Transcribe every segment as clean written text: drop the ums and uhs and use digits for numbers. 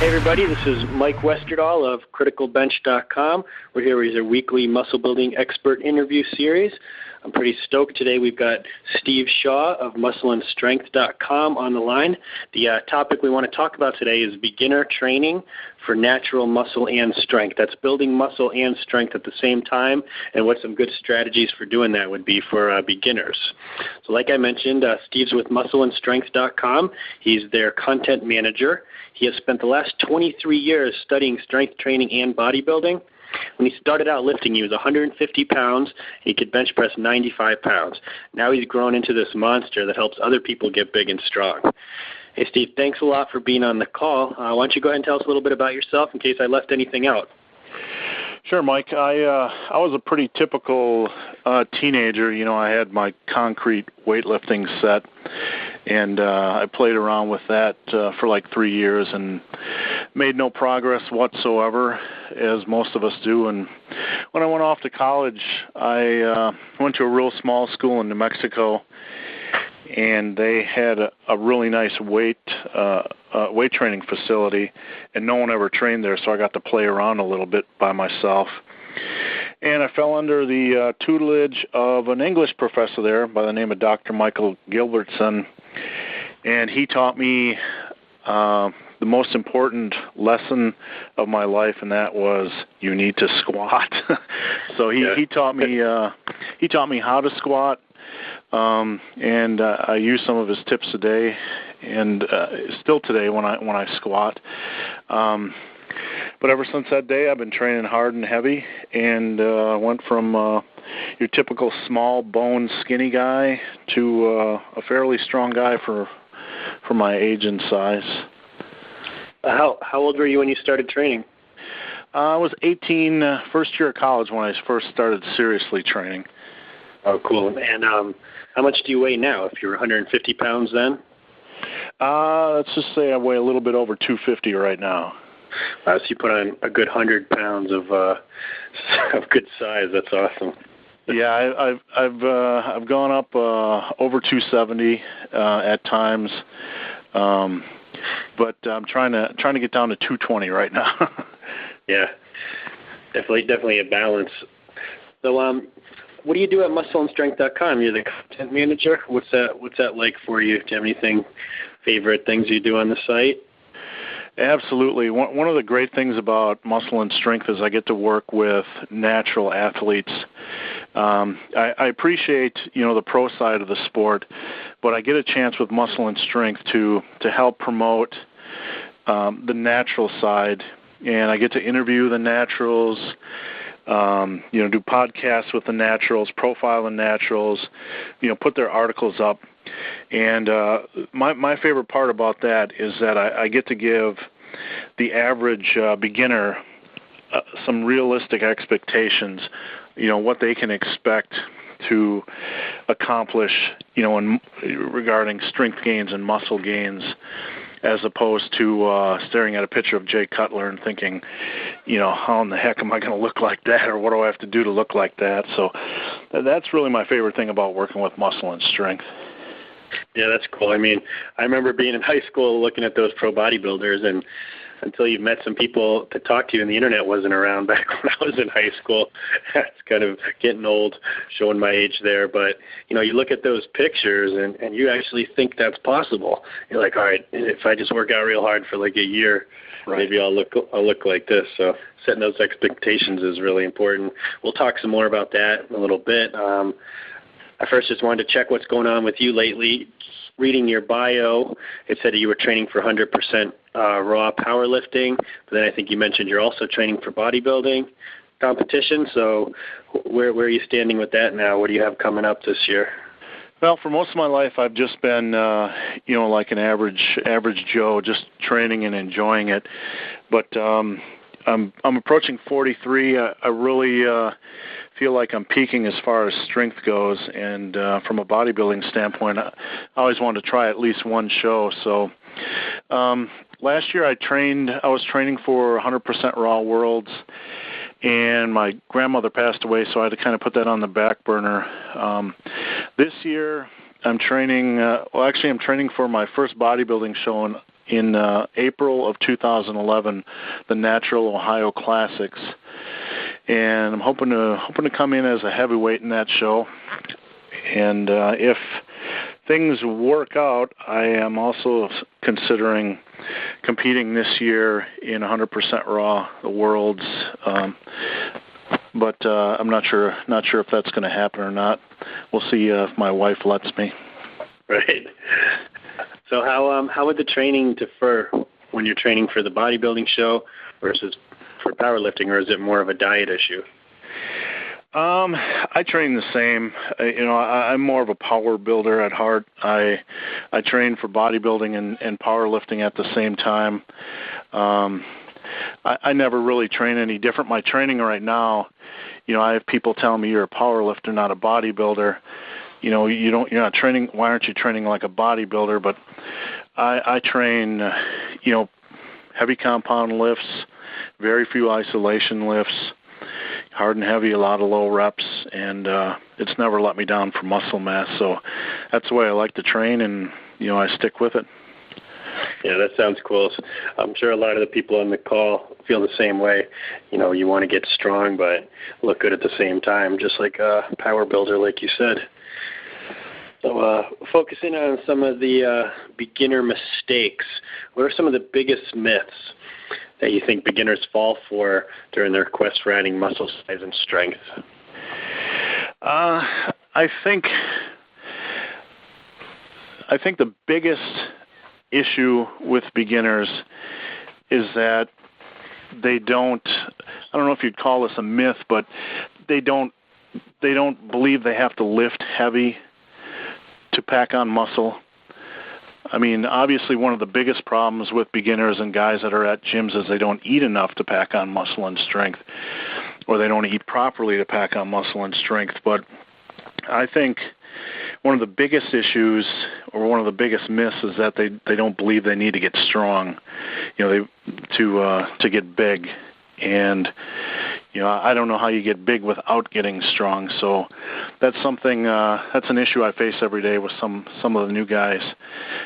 Hey everybody, this is Mike Westerdahl of CriticalBench.com. We're here with our weekly muscle building expert interview series. I'm pretty stoked today. We've got Steve Shaw of MuscleAndStrength.com on the line. The topic we want to talk about today is beginner training for natural muscle and strength. That's building muscle and strength at the same time, and what some good strategies for doing that would be for beginners. So like I mentioned, Steve's with MuscleAndStrength.com. He's their content manager. He has spent the last 23 years studying strength training and bodybuilding. When he started out lifting, he was 150 pounds. He could bench press 95 pounds. Now he's grown into this monster that helps other people get big and strong. Hey, Steve, thanks a lot for being on the call. Why don't you go ahead and tell us a little bit about yourself in case I left anything out? Sure, Mike. I was a pretty typical teenager. You know, I had my concrete weightlifting set, and I played around with that for like 3 years and made no progress whatsoever, as most of us do. And when I went off to college, I went to a real small school in New Mexico, and they had a really nice weight training facility, and no one ever trained there, so I got to play around a little bit by myself. And I fell under the tutelage of an English professor there by the name of Dr. Michael Gilbertson, and he taught me the most important lesson of my life, and that was you need to squat. So he taught me how to squat, and I use some of his tips today, and still today when I squat. But ever since that day, I've been training hard and heavy, and went from your typical small bone skinny guy to a fairly strong guy for my age and size. How old were you when you started training? I was 18, first year of college when I first started seriously training. Oh, cool. And how much do you weigh now, if you're 150 pounds then? Let's just say I weigh a little bit over 250 right now. So you put on a good 100 pounds of good size. That's awesome. Yeah, I've gone up over 270 at times, but I'm trying to get down to 220 right now. Yeah, definitely a balance. So, what do you do at MuscleAndStrength.com? You're the content manager. What's that like for you? Do you have anything, favorite things you do on the site? Absolutely. One of the great things about Muscle and Strength is I get to work with natural athletes. I appreciate, the pro side of the sport, but I get a chance with Muscle and Strength to help promote the natural side, and I get to interview the naturals, do podcasts with the naturals, profile the naturals, put their articles up. And my favorite part about that is that I get to give the average beginner some realistic expectations, what they can expect to accomplish, regarding strength gains and muscle gains, as opposed to staring at a picture of Jay Cutler and thinking, how in the heck am I going to look like that, or what do I have to do to look like that? So that's really my favorite thing about working with Muscle and Strength. Yeah, that's cool. I mean, I remember being in high school looking at those pro bodybuilders, and until you met some people to talk to you, and the internet wasn't around back when I was in high school. That's kind of getting old, showing my age there. But, you look at those pictures, and you actually think that's possible. You're like, all right, if I just work out real hard for like a year, right, maybe I'll look like this. So setting those expectations is really important. We'll talk some more about that in a little bit. I first just wanted to check what's going on with you lately. Reading your bio, it said that you were training for 100% raw powerlifting, but then I think you mentioned you're also training for bodybuilding competition. So where are you standing with that now? What do you have coming up this year? Well, for most of my life, I've just been, like an average Joe, just training and enjoying it. But I'm approaching 43. I really feel like I'm peaking as far as strength goes, and from a bodybuilding standpoint, I always wanted to try at least one show. So last year I was training for 100% Raw Worlds, and my grandmother passed away, so I had to kind of put that on the back burner. This year I'm training, I'm training for my first bodybuilding show in April of 2011, the Natural Ohio Classics, and I'm hoping to come in as a heavyweight in that show. And if things work out, I am also considering competing this year in 100% Raw, the Worlds. But I'm not sure if that's going to happen or not. We'll see if my wife lets me. Right. So how would the training differ when you're training for the bodybuilding show versus for powerlifting, or is it more of a diet issue? I train the same. I'm more of a power builder at heart. I train for bodybuilding and powerlifting at the same time. I never really train any different. My training right now, I have people telling me you're a power lifter, not a bodybuilder. You're not training. Why aren't you training like a bodybuilder? But I train, heavy compound lifts, very few isolation lifts, hard and heavy, a lot of low reps, and it's never let me down for muscle mass. So that's the way I like to train, and I stick with it. Yeah, that sounds cool. I'm sure a lot of the people on the call feel the same way. You want to get strong, but look good at the same time, just like a power builder, like you said. So focusing on some of the beginner mistakes, what are some of the biggest myths that you think beginners fall for during their quest for adding muscle size and strength? I think the biggest issue with beginners is that they don't, I don't know if you'd call this a myth, but they don't believe they have to lift heavy to pack on muscle. I mean, obviously one of the biggest problems with beginners and guys that are at gyms is they don't eat enough to pack on muscle and strength, or they don't eat properly to pack on muscle and strength. But I think one of the biggest issues, or one of the biggest myths, is that they don't believe they need to get strong, to get big. And I don't know how you get big without getting strong. So that's something that's an issue I face every day with some of the new guys.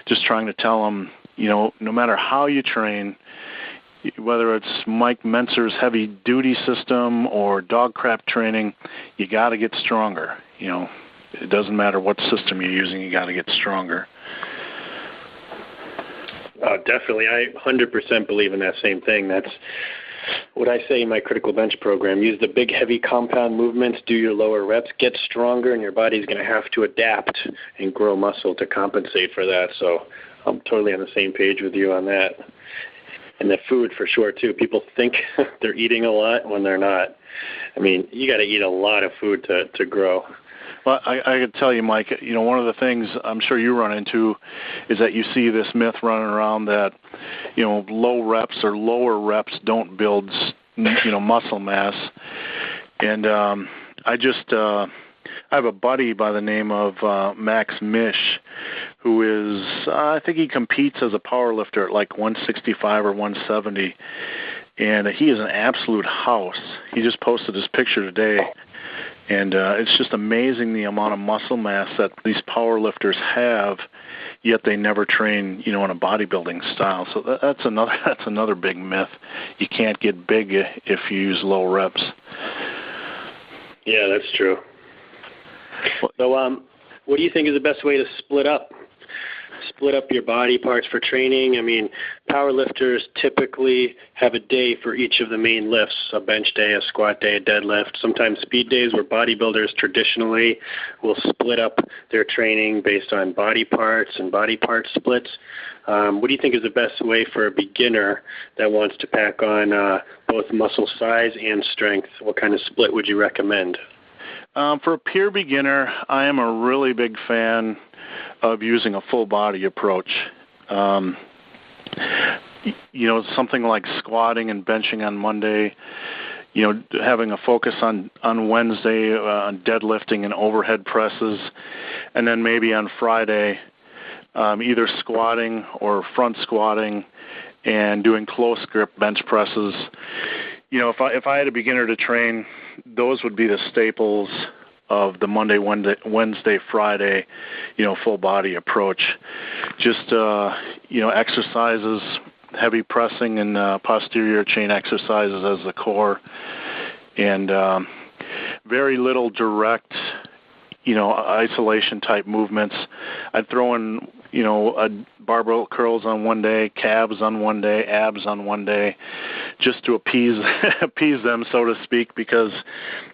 Just trying to tell them, no matter how you train, whether it's Mike Mentzer's heavy duty system or dog crap training, you got to get stronger. It doesn't matter what system you're using, you got to get stronger. Definitely. I 100% believe in that same thing. That's what I say in my critical bench program. Use the big, heavy compound movements, do your lower reps, get stronger, and your body's going to have to adapt and grow muscle to compensate for that. So I'm totally on the same page with you on that. And the food for sure, too. People think they're eating a lot when they're not. I mean, you got to eat a lot of food to grow. Well, I could tell you, Mike, one of the things I'm sure you run into is that you see this myth running around that, low reps or lower reps don't build, muscle mass. And I have a buddy by the name of Max Mish, who is, I think he competes as a power lifter at like 165 or 170. And he is an absolute house. He just posted his picture today. And it's just amazing the amount of muscle mass that these power lifters have, yet they never train, in a bodybuilding style. So that's another big myth. You can't get big if you use low reps. Yeah, that's true. So, what do you think is the best way to split up your body parts for training? I mean, power lifters typically have a day for each of the main lifts, a bench day, a squat day, a deadlift, sometimes speed days, where bodybuilders traditionally will split up their training based on body parts and body part splits. What do you think is the best way for a beginner that wants to pack on both muscle size and strength? What kind of split would you recommend? For a pure beginner, I am a really big fan of using a full body approach. Something like squatting and benching on Monday, having a focus on Wednesday on deadlifting and overhead presses, and then maybe on Friday, either squatting or front squatting and doing close grip bench presses. If I had a beginner to train, those would be the staples of the Monday, Wednesday, Friday, full body approach. Just, exercises, heavy pressing and posterior chain exercises as the core, and very little direct, isolation type movements. I'd throw in, a barbell curls on one day, calves on one day, abs on one day, just to appease them, so to speak, because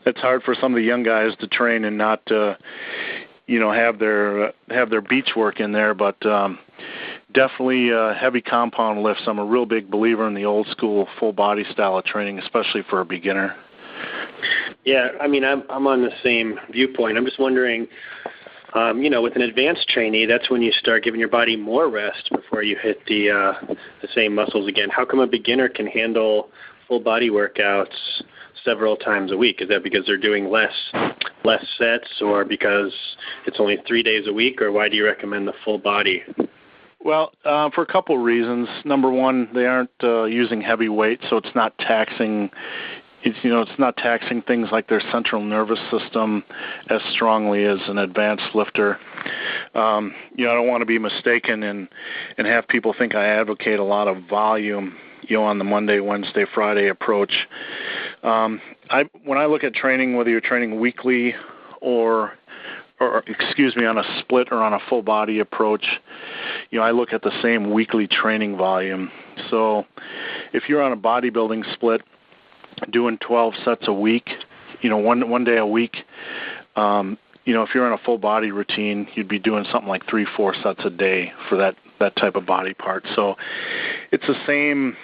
it's hard for some of the young guys to train and not, have their beach work in there. But definitely heavy compound lifts. I'm a real big believer in the old school full body style of training, especially for a beginner. Yeah, I'm on the same viewpoint. I'm just wondering, with an advanced trainee, that's when you start giving your body more rest before you hit the same muscles again. How come a beginner can handle full body workouts several times a week? Is that because they're doing less sets, or because it's only 3 days a week, or why do you recommend the full body? Well, for a couple of reasons. Number one, they aren't using heavy weight, so it's not taxing. It's not taxing things like their central nervous system as strongly as an advanced lifter. I don't want to be mistaken and have people think I advocate a lot of volume, on the Monday, Wednesday, Friday approach. When I look at training, whether you're training weekly or on a split or on a full body approach, I look at the same weekly training volume. So if you're on a bodybuilding split, doing 12 sets a week, one day a week, if you're on a full body routine, you'd be doing something like 3-4 sets a day for that type of body part. So it's the same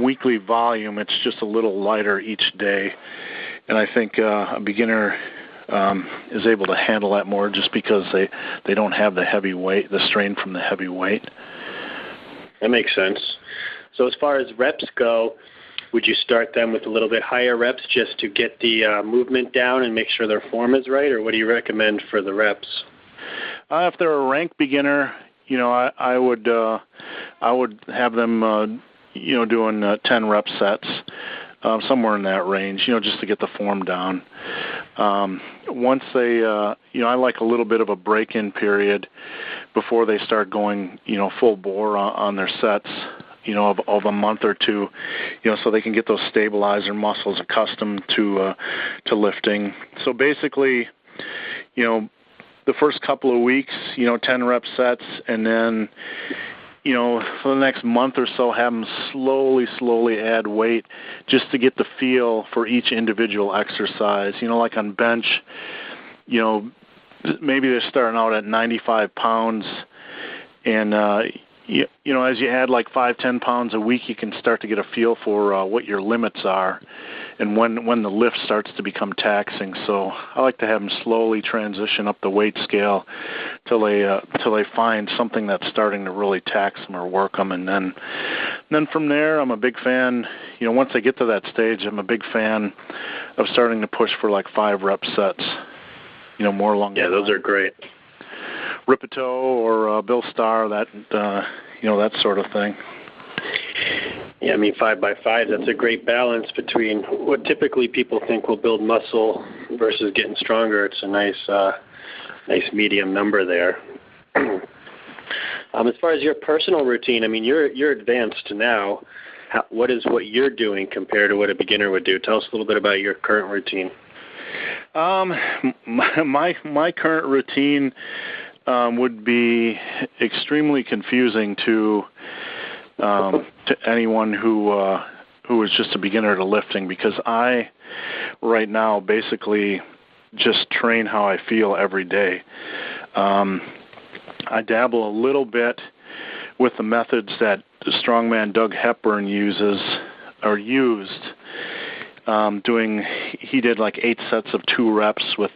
weekly volume. It's just a little lighter each day. And I think a beginner is able to handle that more just because they don't have the heavy weight, the strain from the heavy weight. That makes sense. So as far as reps go, would you start them with a little bit higher reps just to get the movement down and make sure their form is right, or what do you recommend for the reps? If they're a rank beginner, I would have them, doing 10 rep sets, somewhere in that range, just to get the form down. Once they, I like a little bit of a break-in period before they start going, full bore on their sets. Of a month or two, so they can get those stabilizer muscles accustomed to lifting. So basically, the first couple of weeks, 10 rep sets, and then, for the next month or so, have them slowly add weight just to get the feel for each individual exercise. Like on bench, maybe they're starting out at 95 pounds, and as you add like 5-10 pounds a week, you can start to get a feel for what your limits are and when the lift starts to become taxing. So I like to have them slowly transition up the weight scale till they find something that's starting to really tax them or work them, and then from there, I'm a big fan. Once they get to that stage, I'm a big fan of starting to push for like 5 rep sets. More along. Yeah, those are great. Ripito or Bill Starr, that sort of thing. Yeah, 5x5, that's a great balance between what typically people think will build muscle versus getting stronger. It's a nice medium number there. As far as your personal routine, you're advanced now. What you're doing compared to what a beginner would do? Tell us a little bit about your current routine. My current routine would be extremely confusing to anyone who is just a beginner to lifting, because I right now basically just train how I feel every day. I dabble a little bit with the methods that strongman Doug Hepburn used. He did like 8 sets of 2 reps with,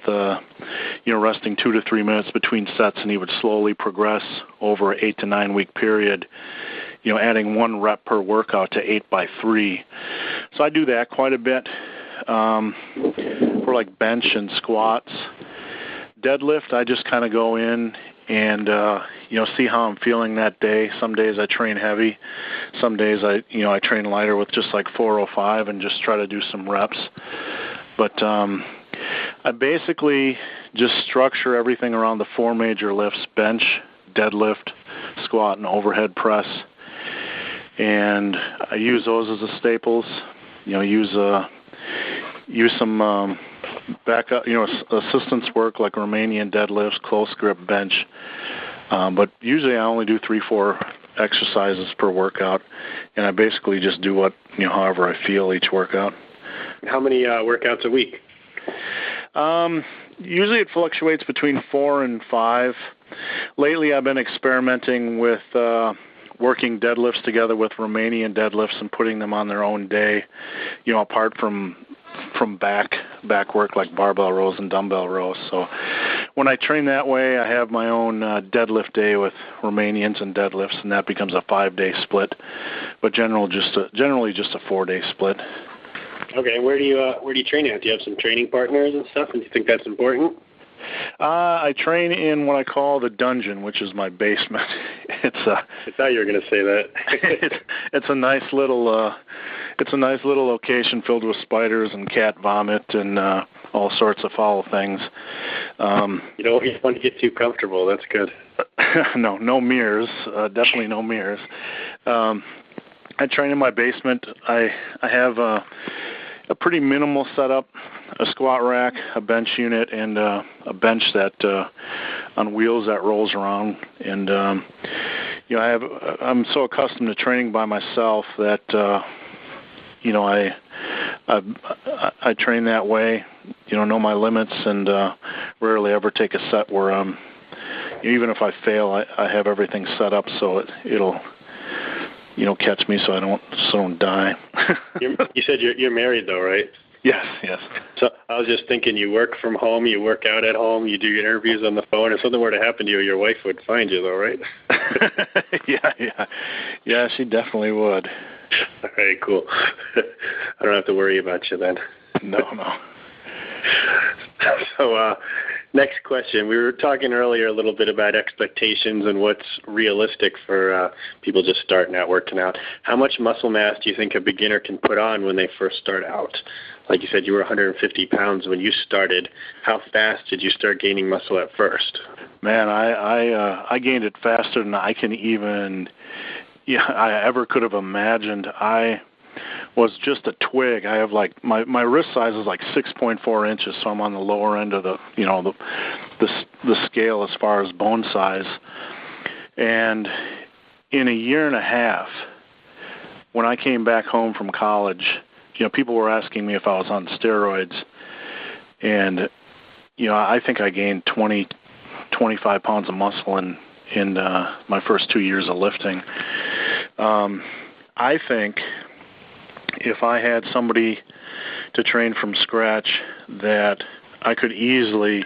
resting 2 to 3 minutes between sets, and he would slowly progress over an 8 to 9 week period, adding 1 rep per workout to 8x3. So I do that quite a bit for like bench and squats. Deadlift, I just kind of go in and see how I'm feeling that day. Some days I train heavy. Some days I train lighter with just like 405 and just try to do some reps. But I basically just structure everything around the 4 major lifts: bench, deadlift, squat and overhead press. And I use those as the staples. Use some backup, assistance work like Romanian deadlifts, close grip bench. But usually I only do 3-4 exercises per workout, and I basically just do however I feel each workout. How many workouts a week? Usually it fluctuates between 4 and 5. Lately I've been experimenting with working deadlifts together with Romanian deadlifts and putting them on their own day, apart from back work like barbell rows and dumbbell rows. So when I train that way, I have my own deadlift day with Romanians and deadlifts, and that becomes a 5-day split. But generally just a 4-day split. Okay, where do you train at? Do you have some training partners and stuff, and do you think that's important? I train in what I call the dungeon, which is my basement. I thought you were going to say that. It's a nice little location filled with spiders and cat vomit and all sorts of foul things. You don't want to get too comfortable. That's good. No mirrors. Definitely no mirrors. I train in my basement. I have a pretty minimal setup, a squat rack, a bench unit, and a bench that on wheels that rolls around. And I'm so accustomed to training by myself that I train that way. Know my limits, and rarely ever take a set where even if I fail, I have everything set up so it'll catch me so I don't die. You said you're married though, right? Yes. So I was just thinking, you work from home, you work out at home, you do your interviews on the phone. If something were to happen to you, your wife would find you though, right? Yeah, she definitely would. All right, cool. I don't have to worry about you then. No. So next question. We were talking earlier a little bit about expectations and what's realistic for people just starting out working out. How much muscle mass do you think a beginner can put on when they first start out? Like you said, you were 150 pounds when you started. How fast did you start gaining muscle at first? Man, I gained it faster than I can even I ever could have imagined. I was just a twig. I have my wrist size is like 6.4 inches, so I'm on the lower end of the the scale as far as bone size. And in a year and a half, when I came back home from college, people were asking me if I was on steroids, and I think I gained 25 pounds of muscle in my first 2 years of lifting. I think if I had somebody to train from scratch, that I could easily,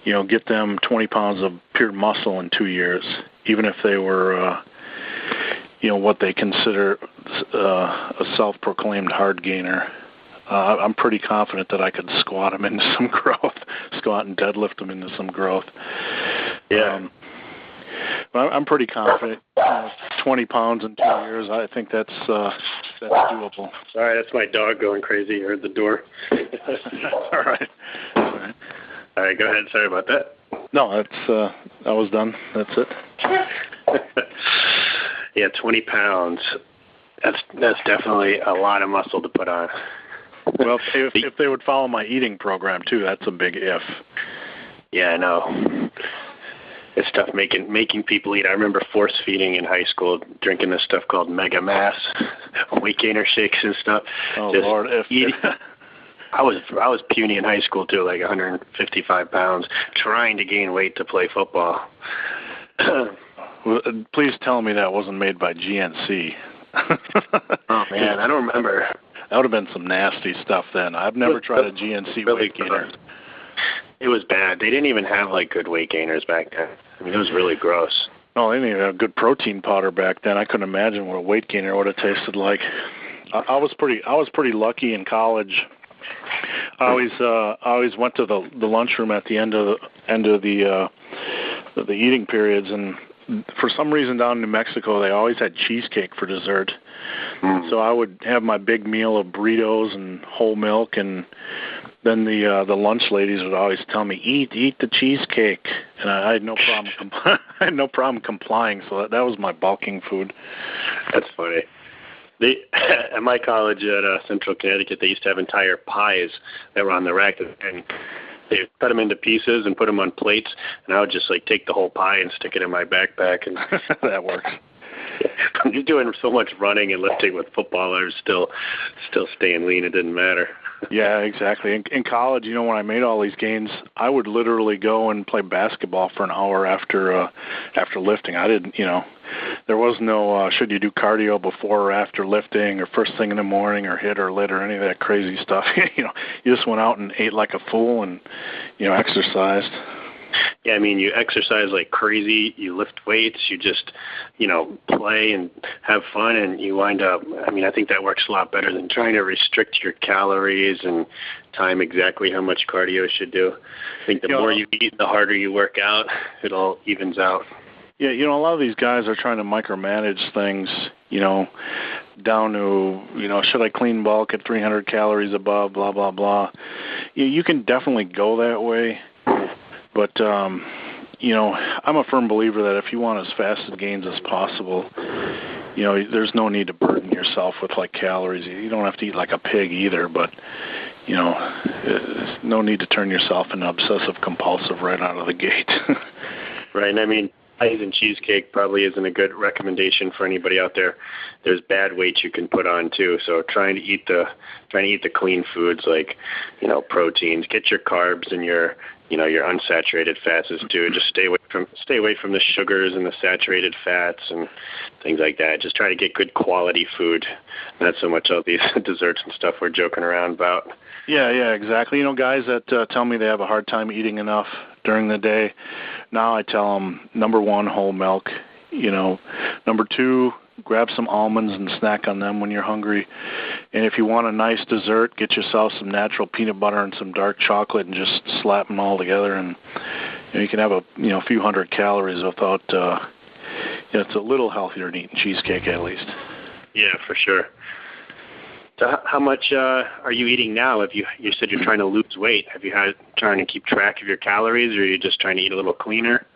get them 20 pounds of pure muscle in 2 years, even if they were, what they consider a self-proclaimed hard gainer. I'm pretty confident that I could squat them into some growth, squat and deadlift them into some growth. Yeah. I'm pretty confident. 20 pounds in 2 years, I think that's doable. Sorry, that's my dog going crazy. You heard the door. All right. All right, go ahead. Sorry about that. No, I was done. That's it. Yeah, 20 pounds. That's definitely a lot of muscle to put on. Well, if they would follow my eating program too, that's a big if. Yeah, I know. It's tough making people eat. I remember force feeding in high school, drinking this stuff called Mega Mass, weight gainer shakes and stuff. Oh, just Lord! I was puny in high school too, like 155 pounds, trying to gain weight to play football. Well, please tell me that wasn't made by GNC. Oh man, I don't remember. That would have been some nasty stuff then. I've never tried a GNC weight gainer. It was bad. They didn't even have good weight gainers back then. I mean, it was really gross. No, they didn't even have good protein powder back then. I couldn't imagine what a weight gainer would have tasted like. I was pretty lucky in college. I always went to the lunchroom at the end of the eating periods, and for some reason down in New Mexico they always had cheesecake for dessert. So I would have my big meal of burritos and whole milk, and then the lunch ladies would always tell me, eat the cheesecake, and I had no problem. I had no problem complying, so that was my bulking food. That's funny. At my college at Central Connecticut, they used to have entire pies that were on the rack, and they cut them into pieces and put them on plates, and I would just like take the whole pie and stick it in my backpack. And that works. I'm just doing so much running and lifting with football. I was still staying lean. It didn't matter. Yeah, exactly. In college, when I made all these gains, I would literally go and play basketball for an hour after lifting. I didn't, there was no should you do cardio before or after lifting or first thing in the morning or hit or lit or any of that crazy stuff. You just went out and ate like a fool and exercised. Yeah, I mean, you exercise like crazy, you lift weights, you just, play and have fun, and you wind up, I think that works a lot better than trying to restrict your calories and time exactly how much cardio you should do. I think the more you eat, the harder you work out, it all evens out. Yeah, a lot of these guys are trying to micromanage things, down to, should I clean bulk at 300 calories above, blah, blah, blah. You can definitely go that way. But, I'm a firm believer that if you want as fast as gains as possible, there's no need to burden yourself with, like, calories. You don't have to eat like a pig either, but, no need to turn yourself into obsessive-compulsive right out of the gate. Right, and I mean, pies and cheesecake probably isn't a good recommendation for anybody out there. There's bad weights you can put on too. So trying to eat the clean foods like, proteins, get your carbs and your unsaturated fats too. Just stay away from the sugars and the saturated fats and things like that. Just try to get good quality food, not so much all these desserts and stuff we're joking around about. Yeah, exactly. Guys that tell me they have a hard time eating enough during the day, now I tell them, number one, whole milk. Number two, grab some almonds and snack on them when you're hungry. And if you want a nice dessert, get yourself some natural peanut butter and some dark chocolate and just slap them all together. And you can have a few hundred calories without. It's a little healthier than eating cheesecake at least. Yeah, for sure. So how much are you eating now? If you said you're trying to lose weight, have you had trying to keep track of your calories, or are you just trying to eat a little cleaner?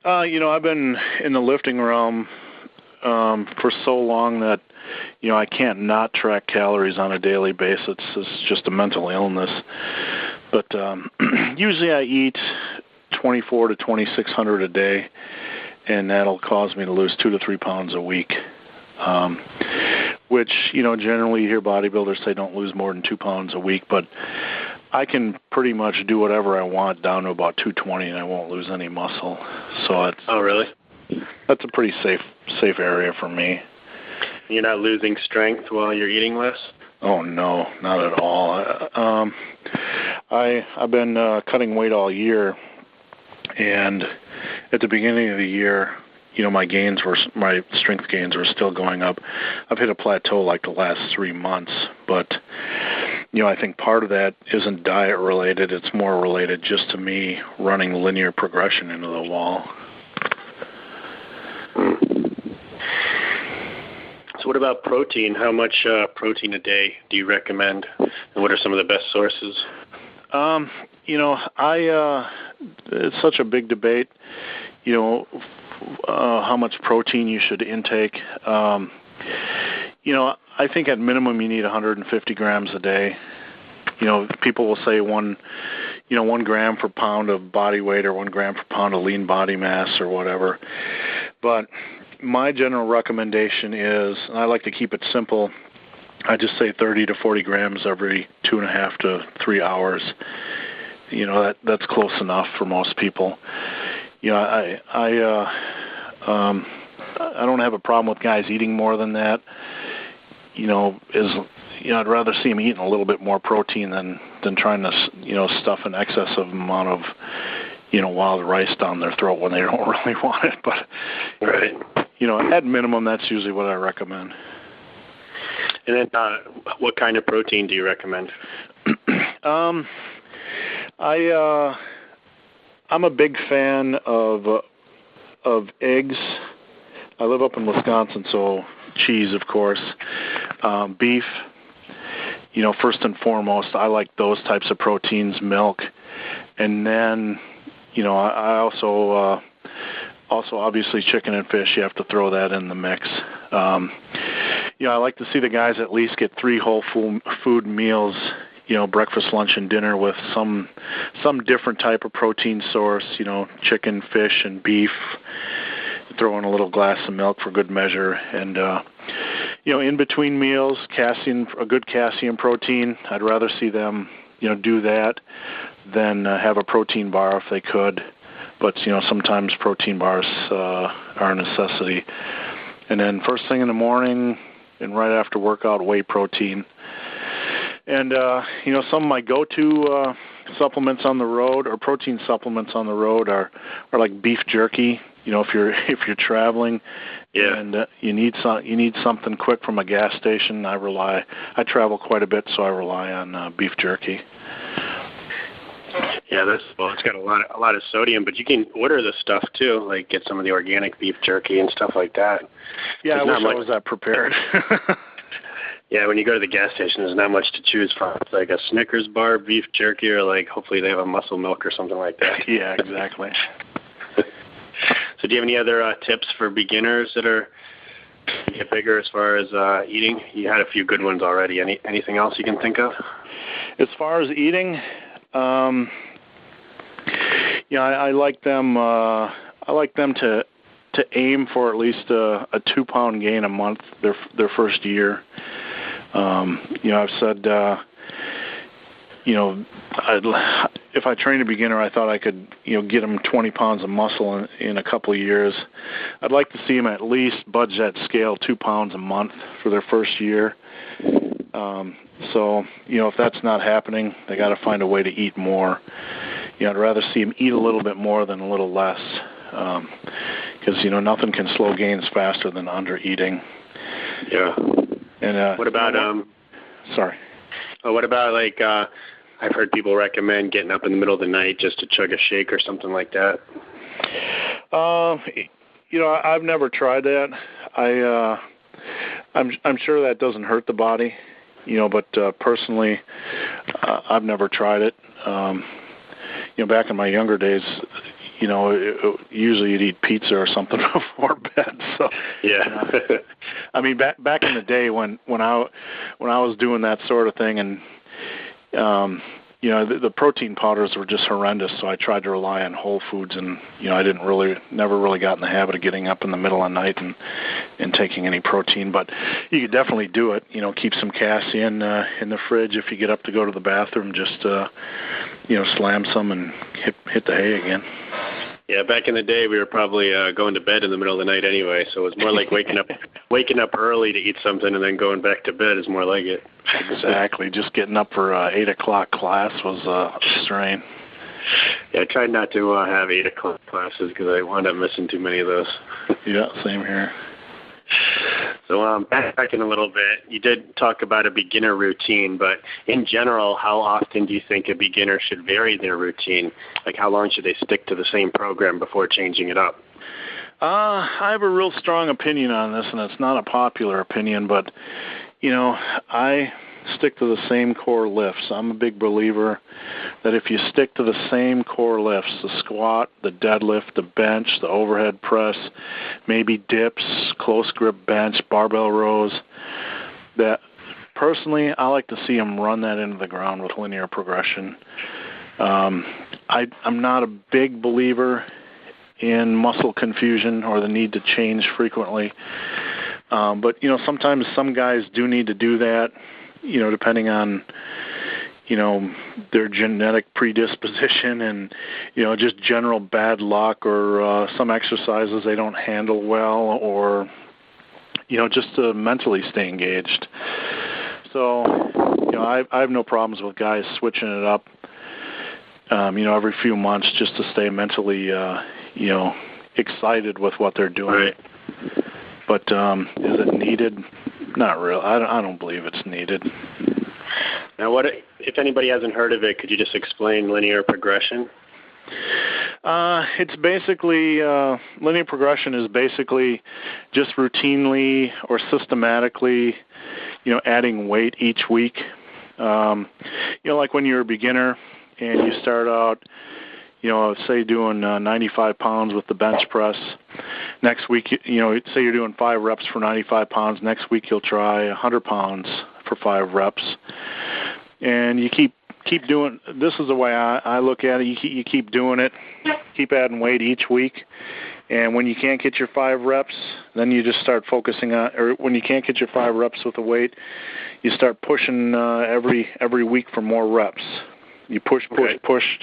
I've been in the lifting realm for so long that I can't not track calories on a daily basis. It's just a mental illness. But usually I eat 2,400 to 2,600 a day, and that'll cause me to lose 2 to 3 pounds a week. Which, generally you hear bodybuilders say don't lose more than 2 pounds a week, but I can pretty much do whatever I want down to about 220 and I won't lose any muscle. So it's, oh, really? That's a pretty safe area for me. You're not losing strength while you're eating less? Oh, no, not at all. I've been cutting weight all year, and at the beginning of the year, my strength gains were still going up. I've hit a plateau like the last 3 months, but, I think part of that isn't diet related. It's more related just to me running linear progression into the wall. So what about protein? How much protein a day do you recommend? And what are some of the best sources? It's such a big debate, how much protein you should intake. I think at minimum you need 150 grams a day. People will say 1 gram per pound of body weight or 1 gram per pound of lean body mass or whatever. But my general recommendation is, and I like to keep it simple, I just say 30 to 40 grams every 2.5 to 3 hours. That's close enough for most people. I don't have a problem with guys eating more than that. I'd rather see them eating a little bit more protein than trying to, stuff an excessive amount of, wild rice down their throat when they don't really want it. But, right. At minimum, that's usually what I recommend. And then what kind of protein do you recommend? I'm a big fan of eggs. I live up in Wisconsin, so cheese, of course. Beef, first and foremost, I like those types of proteins, milk. And then, I also also obviously chicken and fish, you have to throw that in the mix. I like to see the guys at least get 3 whole food meals, breakfast, lunch, and dinner with some different type of protein source, chicken, fish, and beef. Throw in a little glass of milk for good measure. And, in between meals, a good calcium protein. I'd rather see them, do that than have a protein bar if they could. But, sometimes protein bars are a necessity. And then first thing in the morning and right after workout, whey protein. And, some of my go-to supplements on the road, or protein supplements on the road, are like beef jerky. If you're traveling, and you need something quick from a gas station, I travel quite a bit, so I rely on beef jerky. Yeah, it's got a lot of sodium, but you can order the stuff too, like get some of the organic beef jerky and stuff like that. Yeah, I wish I was that prepared. Yeah, when you go to the gas station, there's not much to choose from. It's like a Snickers bar, beef jerky, or like hopefully they have a muscle milk or something like that. Yeah, exactly. So do you have any other tips for beginners that are get bigger as far as eating? You had a few good ones already. Anything else you can think of? As far as eating, I like them. I like them to aim for at least a 2-pound gain a month their first year. I've said, if I trained a beginner, I thought I could, get them 20 pounds of muscle in a couple of years. I'd like to see them at least budge that scale 2 pounds a month for their first year. If that's not happening, they got to find a way to eat more. I'd rather see them eat a little bit more than a little less, because nothing can slow gains faster than under eating. Yeah. And what about Sorry. Oh, what about I've heard people recommend getting up in the middle of the night just to chug a shake or something like that. I've never tried that. I'm sure that doesn't hurt the body, but personally, I've never tried it. Back in my younger days, usually you'd eat pizza or something before bed. So yeah, I mean, back in the day when I was doing that sort of thing, and the protein powders were just horrendous. So I tried to rely on whole foods, and I never really got in the habit of getting up in the middle of the night and taking any protein. But you could definitely do it. Keep some cassia in the fridge if you get up to go to the bathroom. Just slam some and hit the hay again. Yeah, back in the day, we were probably going to bed in the middle of the night anyway, so it was more like waking up early to eat something and then going back to bed is more like it. Exactly. Just getting up for 8 o'clock class was a strain. Yeah, I tried not to have 8 o'clock classes because I wound up missing too many of those. Yeah, same here. So backtracking a little bit, you did talk about a beginner routine, but in general, how often do you think a beginner should vary their routine? Like how long should they stick to the same program before changing it up? I have a real strong opinion on this, and it's not a popular opinion, but, I stick to the same core lifts. I'm a big believer that if you stick to the same core lifts, the squat, the deadlift, the bench, the overhead press, maybe dips, close grip bench, barbell rows, that personally I like to see them run that into the ground with linear progression. I'm not a big believer in muscle confusion or the need to change frequently. But, sometimes some guys do need to do that, depending on, their genetic predisposition and, just general bad luck or some exercises they don't handle well or, just to mentally stay engaged. So, I have no problems with guys switching it up, every few months just to stay mentally, excited with what they're doing. Right. But is it needed? Not really. I don't believe it's needed. Now, what if anybody hasn't heard of it? Could you just explain linear progression? It's basically linear progression is basically just routinely or systematically, adding weight each week. Like when you're a beginner and you start out, say doing 95 pounds with the bench press. Next week, say you're doing 5 reps for 95 pounds. Next week you'll try 100 pounds for 5 reps. And you keep doing, this is the way I look at it, you keep doing it, keep adding weight each week. And when you can't get your 5 reps, then you just start focusing on, or when you can't get your 5 reps with the weight, you start pushing every week for more reps. You push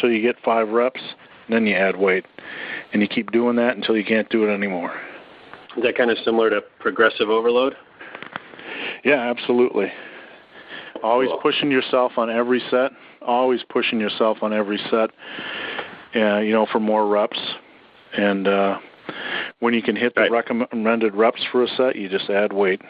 till you get 5 reps, and then you add weight. And you keep doing that until you can't do it anymore. Is that kind of similar to progressive overload? Yeah, absolutely. Always pushing yourself on every set. Always pushing yourself on every set, for more reps. And when you can hit the recommended reps for a set, you just add weight.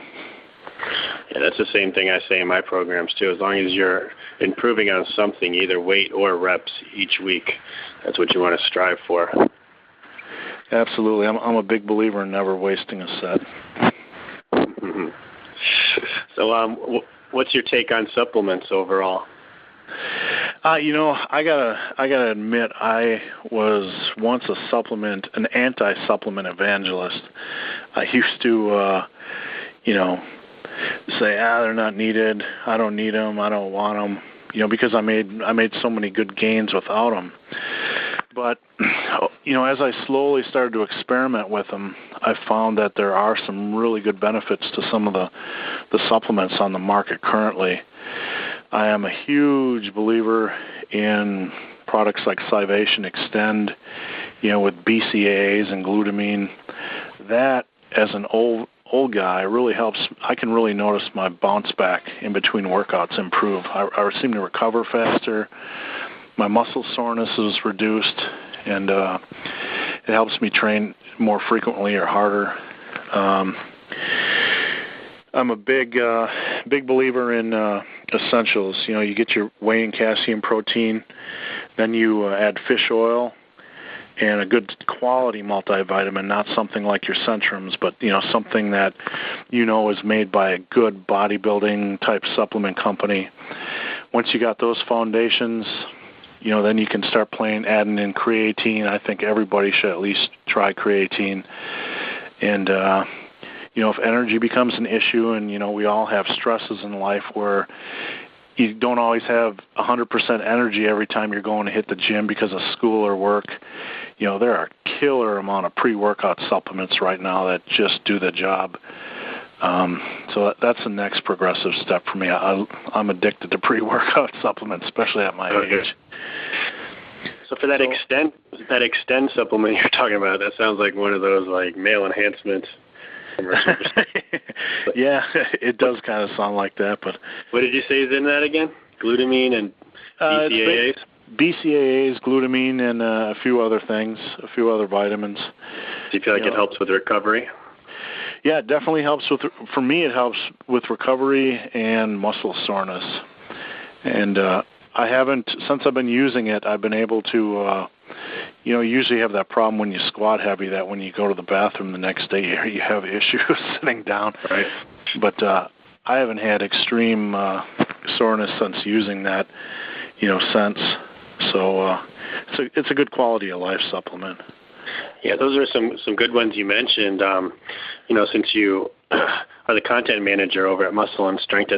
Yeah, that's the same thing I say in my programs, too. As long as you're improving on something, either weight or reps each week, that's what you want to strive for. Absolutely. I'm a big believer in never wasting a set. Mm-hmm. So what's your take on supplements overall? I gotta admit, I was once an anti-supplement evangelist. I used to, say, they're not needed. I don't need them. I don't want them. Because I made so many good gains without them. But as I slowly started to experiment with them, I found that there are some really good benefits to some of the supplements on the market currently. I am a huge believer in products like Scivation Extend, with BCAAs and glutamine. That, as an old guy, really helps. I can really notice my bounce back in between workouts improve. I seem to recover faster. My muscle soreness is reduced, and it helps me train more frequently or harder. I'm a big believer in essentials. You get your whey and casein protein, then you add fish oil and a good quality multivitamin, not something like your Centrums, but something that is made by a good bodybuilding type supplement company. Once you got those foundations, then you can start adding in creatine. I think everybody should at least try creatine. And if energy becomes an issue, and we all have stresses in life where you don't always have 100% energy every time you're going to hit the gym because of school or work, there are a killer amount of pre-workout supplements right now that just do the job. So that's the next progressive step for me. I'm addicted to pre-workout supplements, especially at my age. So for that extend supplement you're talking about, that sounds like one of those like male enhancements. Yeah, it does kind of sound like that. But what did you say is in that again? Glutamine and BCAAs? BCAAs, glutamine, and a few other things, a few other vitamins. Do you feel like it helps with recovery? Yeah, it definitely helps for me, it helps with recovery and muscle soreness. And since I've been using it, I've been able to, you usually have that problem when you squat heavy, that when you go to the bathroom the next day, you have issues sitting down. Right. But I haven't had extreme soreness since using that, since. So it's a good quality of life supplement. Yeah, those are some good ones you mentioned. Since you are the content manager over at Muscle and Strength,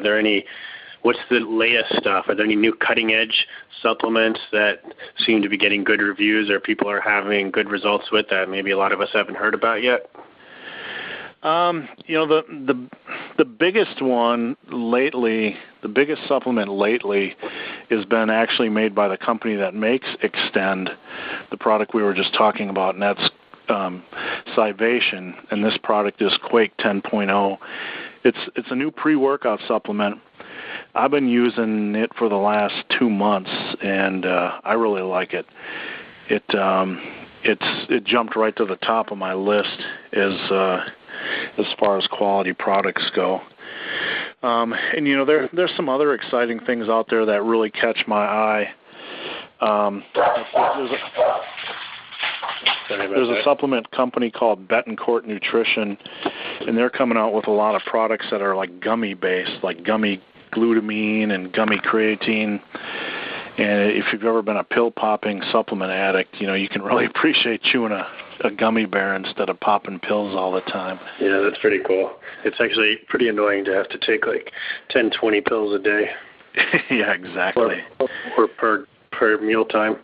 what's the latest stuff? Are there any new cutting-edge supplements that seem to be getting good reviews or people are having good results with that maybe a lot of us haven't heard about yet? The biggest one lately, the biggest supplement lately has been actually made by the company that makes Extend, the product we were just talking about, and that's Scivation, and this product is Quake 10.0. It's a new pre-workout supplement. I've been using it for the last 2 months, and I really like it. It jumped right to the top of my list as far as quality products go. And there's some other exciting things out there that really catch my eye. There's a supplement company called Betancourt Nutrition, and they're coming out with a lot of products that are like gummy based, like gummy glutamine and gummy creatine. And if you've ever been a pill-popping supplement addict, you can really appreciate chewing a gummy bear instead of popping pills all the time. Yeah, that's pretty cool. It's actually pretty annoying to have to take like 10, 20 pills a day. Yeah, exactly. Or per mealtime.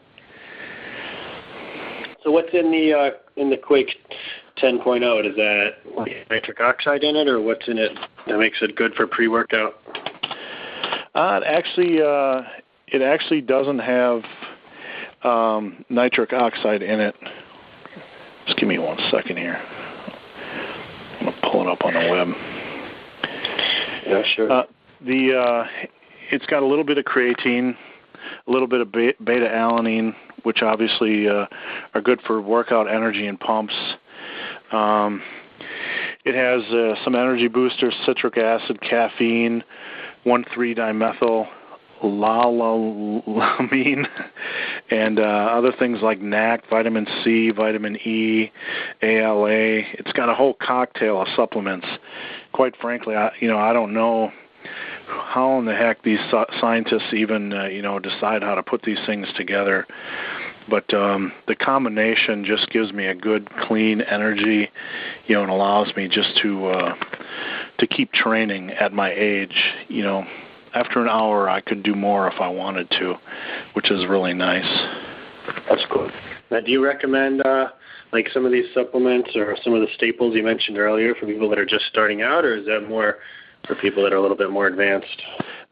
So what's in the Quake 10.0? Is that nitric oxide in it, or what's in it that makes it good for pre-workout? It actually doesn't have nitric oxide in it. Just give me 1 second here. I'm going to pull it up on the web. Yeah, sure. It's got a little bit of creatine, a little bit of beta-alanine, which obviously are good for workout energy and pumps. It has some energy boosters, citric acid, caffeine, 1,3-dimethyl lalamine, and other things like NAC, vitamin C, vitamin E, ALA. It's got a whole cocktail of supplements. Quite frankly, I don't know how in the heck these scientists even decide how to put these things together. But the combination just gives me a good, clean energy, and allows me just to keep training at my age. After an hour, I could do more if I wanted to, which is really nice. That's cool. Now, do you recommend like some of these supplements or some of the staples you mentioned earlier for people that are just starting out, or is that more for people that are a little bit more advanced?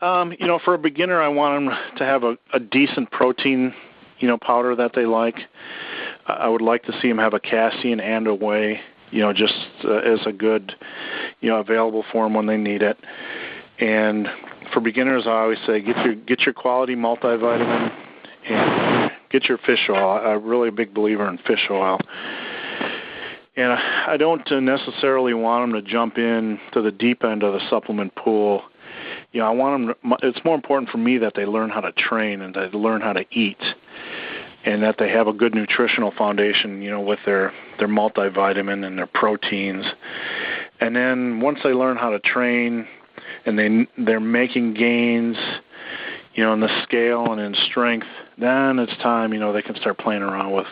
For a beginner, I want them to have a decent protein powder that they like. I would like to see them have a casein and a whey, just as a good, available for them when they need it. And for beginners, I always say get your quality multivitamin and get your fish oil. I'm really a big believer in fish oil. And I don't necessarily want them to jump in to the deep end of the supplement pool. I want them. It's more important for me that they learn how to train and that they learn how to eat, and that they have a good nutritional foundation, with their multivitamin and their proteins. And then once they learn how to train and they're making gains, in the scale and in strength, then it's time, they can start playing around with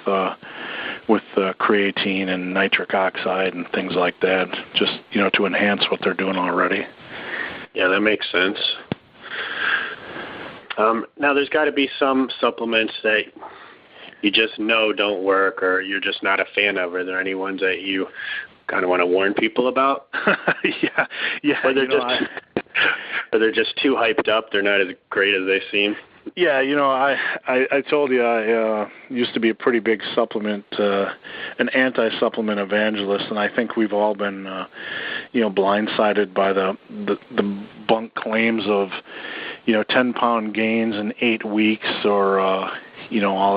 creatine and nitric oxide and things like that, just, to enhance what they're doing already. Yeah, that makes sense. Now, there's got to be some supplements that you just know don't work or you're just not a fan of. Are there any ones that you kind of want to warn people about? Yeah. Or they're just too hyped up, they're not as great as they seem? Yeah, I told you I used to be a pretty big supplement, an anti-supplement evangelist, and I think we've all been, blindsided by the bunk claims of, 10-pound gains in 8 weeks or, all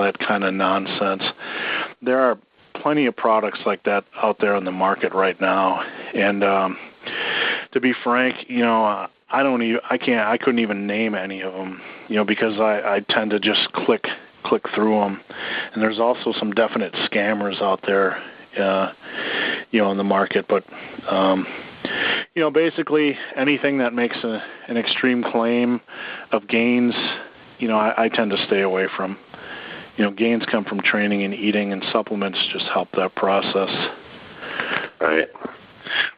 that kind of nonsense. There are plenty of products like that out there on the market right now, and to be frank, I couldn't even name any of them, because I tend to just click through them. And there's also some definite scammers out there, in the market. But, basically anything that makes an extreme claim of gains, I tend to stay away from. Gains come from training and eating, and supplements just help that process. Right.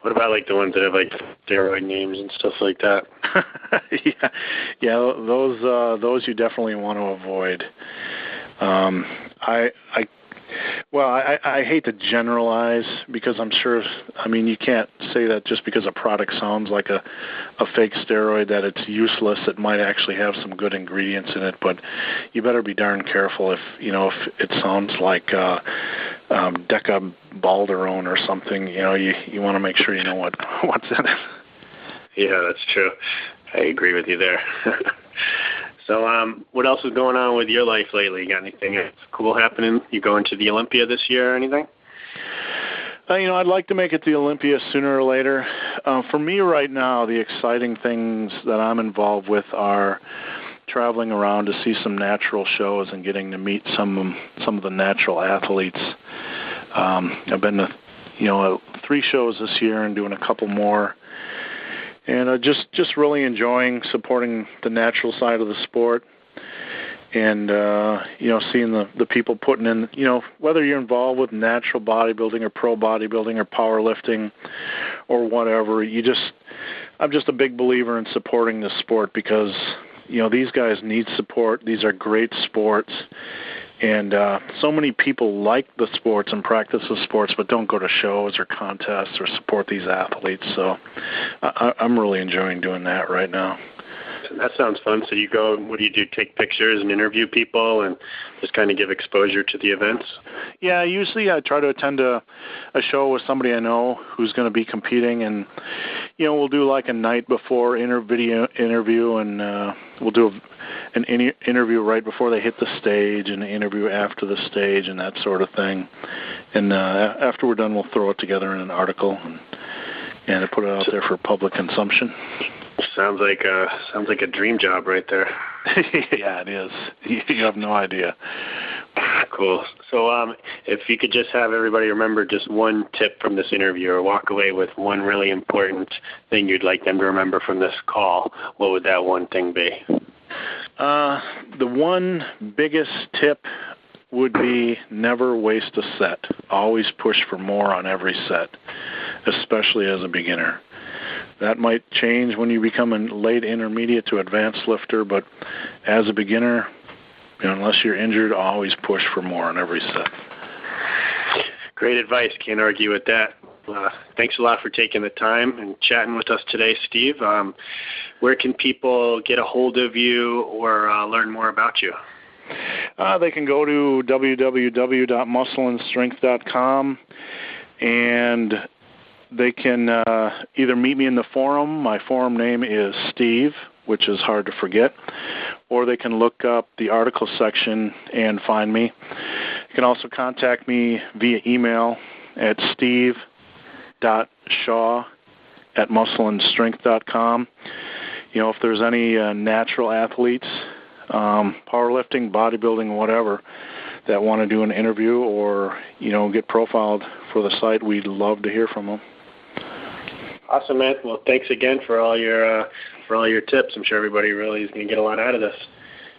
What about like the ones that have like steroid names and stuff like that? Yeah, those you definitely want to avoid. I hate to generalize because I'm sure. You can't say that just because a product sounds like a fake steroid that it's useless. It might actually have some good ingredients in it, but you better be darn careful if it sounds like decabalderone or something. You want to make sure you know what's in it. Yeah, that's true. I agree with you there. So, what else is going on with your life lately? You got anything cool happening? You going to the Olympia this year or anything? I'd like to make it to the Olympia sooner or later. For me right now, the exciting things that I'm involved with are traveling around to see some natural shows and getting to meet some of the natural athletes. I've been to 3 shows this year and doing a couple more. And just really enjoying supporting the natural side of the sport. and seeing the people putting in, whether you're involved with natural bodybuilding or pro bodybuilding or powerlifting or whatever, I'm just a big believer in supporting the sport because these guys need support. These are great sports, and so many people like the sports and practice the sports but don't go to shows or contests or support these athletes. So I'm really enjoying doing that right now. That sounds fun. So you go, what do? Take pictures and interview people and just kind of give exposure to the events? Yeah, usually I try to attend a show with somebody I know who's going to be competing, and we'll do like a night before interview, and we'll do an interview right before they hit the stage and an interview after the stage and that sort of thing. And after we're done, we'll throw it together in an article and put it out there for public consumption. Sounds like a dream job right there. Yeah, it is. You have no idea. Cool. So if you could just have everybody remember just one tip from this interview or walk away with one really important thing you'd like them to remember from this call, what would that one thing be? The one biggest tip would be never waste a set. Always push for more on every set, especially as a beginner. That might change when you become a late intermediate to advanced lifter, but as a beginner, unless you're injured, always push for more on every set. Great advice. Can't argue with that. Thanks a lot for taking the time and chatting with us today, Steve. Where can people get a hold of you or learn more about you? They can go to www.muscleandstrength.com, and they can either meet me in the forum. My forum name is Steve, which is hard to forget, or they can look up the article section and find me. You can also contact me via email at steve.shaw@muscleandstrength.com. If there's any natural athletes, powerlifting, bodybuilding, whatever, that want to do an interview or, get profiled for the site, we'd love to hear from them. Awesome, man. Well, thanks again for all your tips. I'm sure everybody really is going to get a lot out of this.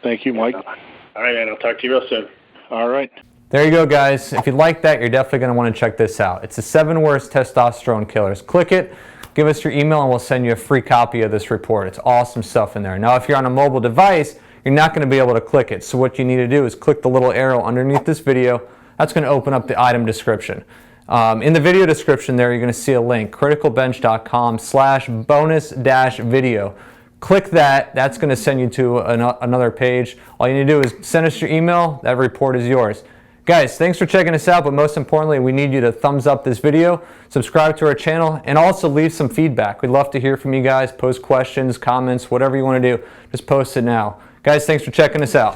Thank you, Mike. All right, man. I'll talk to you real soon. All right. There you go, guys. If you like that, you're definitely going to want to check this out. It's the 7 worst testosterone killers. Click it, give us your email, and we'll send you a free copy of this report. It's awesome stuff in there. Now, if you're on a mobile device, you're not going to be able to click it. So what you need to do is click the little arrow underneath this video. That's going to open up the item description. In the video description there, you're going to see a link, criticalbench.com/bonus-video. Click that. That's going to send you to another page. All you need to do is send us your email. That report is yours. Guys, thanks for checking us out, but most importantly, we need you to thumbs up this video, subscribe to our channel, and also leave some feedback. We'd love to hear from you guys. Post questions, comments, whatever you want to do. Just post it now. Guys, thanks for checking us out.